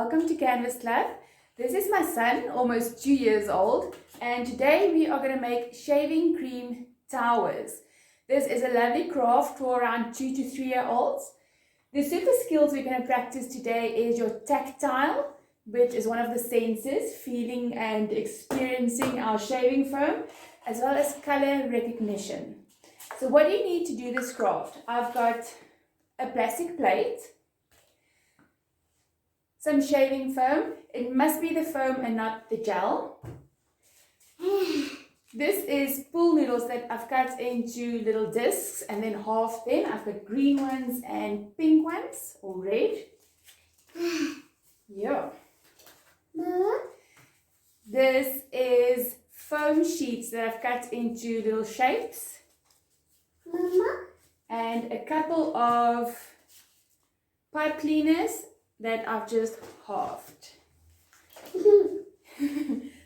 welcome to Canvas Club. This is my son, almost 2 years old, and today we are going to make shaving cream towers. This is a lovely craft for around 2 to 3 year olds. The super skills we're going to practice today is your tactile, which is one of the senses, feeling and experiencing our shaving foam, as well as color recognition. So what do you need to do this craft? I've got a plastic plate, some shaving foam. It must be the foam and not the gel. This is pool noodles that I've cut into little discs and then halved them. I've got green ones and pink ones, or red. Yeah. This is foam sheets that I've cut into little shapes. And a couple of pipe cleaners that I've just halved.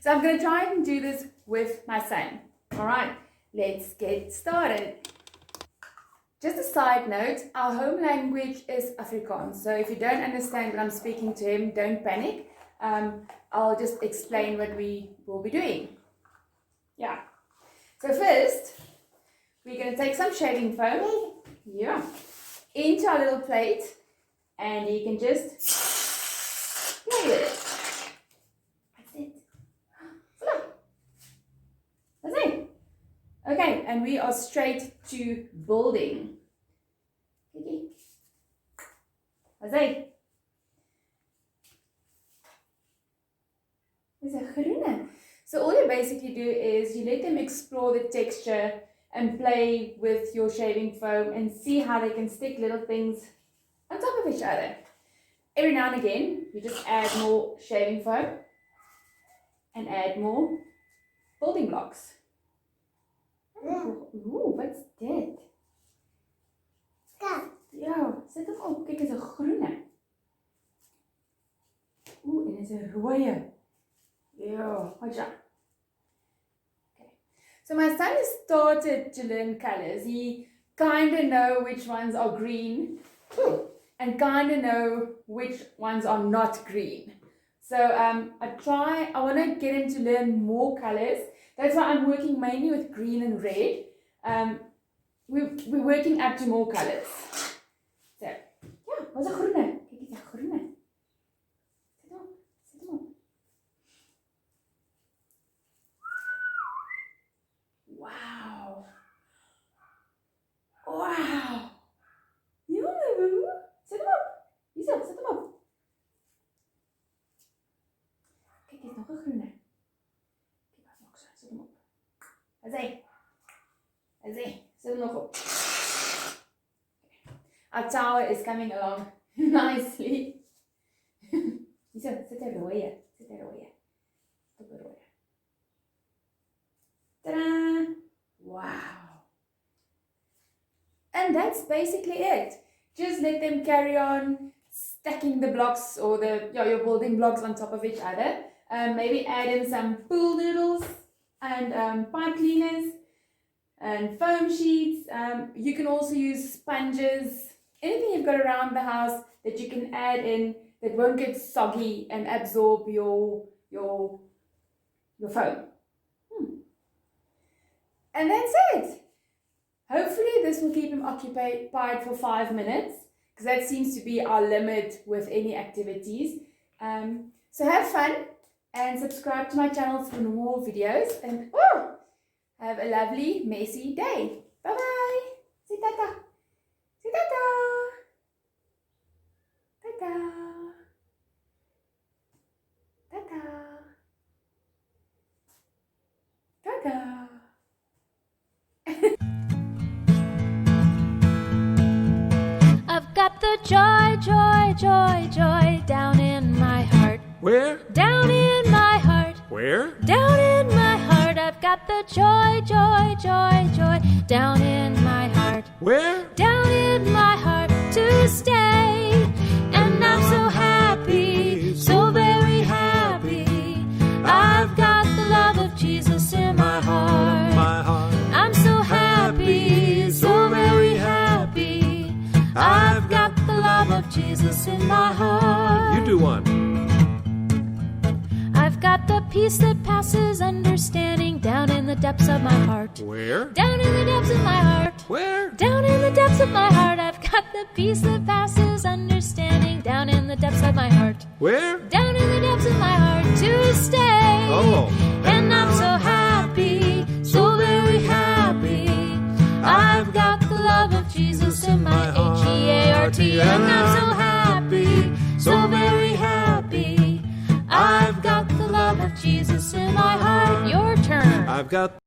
So I'm going to try and do this with my son. Alright, let's get started. Just a side note, our home language is Afrikaans. So if you don't understand when I'm speaking to him, don't panic. I'll just explain what we will be doing. Yeah. So first, we're going to take some shaving foam, into our little plate, and you can just play with it. That's it. That's it. Okay, and we are straight to building. That's it. There's a groene. So all you basically do is you let them explore the texture and play with your shaving foam and see how they can stick little things on top of each other. Every now and again, you just add more shaving foam and add more building blocks. Ooh, what's that? Ja, sit hom op. Kyk, is 'n groene. Ooh, en is 'n rooie. Ja, watch out. So my son has started to learn colors. He kind of know which ones are green and kind of know which ones are not green. So I want to get him to learn more colors. That's why I'm working mainly with green and red. We're working up to more colors. So, yeah, wat is 'n groene? Kyk, dis 'n groene. Sit hom op. Wow. Wow. Jongen, sit hom op. Hierso, sit hom op. Kyk, hier's nog 'n groene. Kyk, wat maak so, sit hom op. As hy, sit hom nog op. Our tower is coming along nicely. Hierso, sit 'n rooie. Sit 'n rooie. Op 'n rooie. Ta-da! Wow. And that's basically it. Just let them carry on stacking the blocks or your building blocks on top of each other. Maybe add in some pool noodles and pipe cleaners and foam sheets. You can also use sponges, anything you've got around the house that you can add in that won't get soggy and absorb your foam. And that's it. Hopefully this will keep him occupied for 5 minutes, because that seems to be our limit with any activities. So have fun and subscribe to my channel for more videos, and have a lovely messy day. Bye bye. Say tata. Say tata. Tata. Tata. Tata. I've got the joy, joy, joy, joy down in my heart. Where? Down in my heart. Where? Down in my heart. I've got the joy, joy, joy, joy down in my heart. Where? Down in my heart to stay. And I'm so happy, so very happy. I've got the love of Jesus in my heart. My heart. I'm so happy, so very happy. I've got the love of Jesus in my heart. You do one. I've got the peace that passes understanding down in the depths of my heart. Where? Down in the depths of my heart. Where? Down in the depths of my heart. I've got the peace that passes understanding down in the depths of my heart. Where? Down in the depths of my heart to stay. Oh. And I'm so happy, so very happy. I've got the love of Jesus in my heart. And I'm so happy, so very happy. I've got the love of Jesus in my heart. Your turn. I've got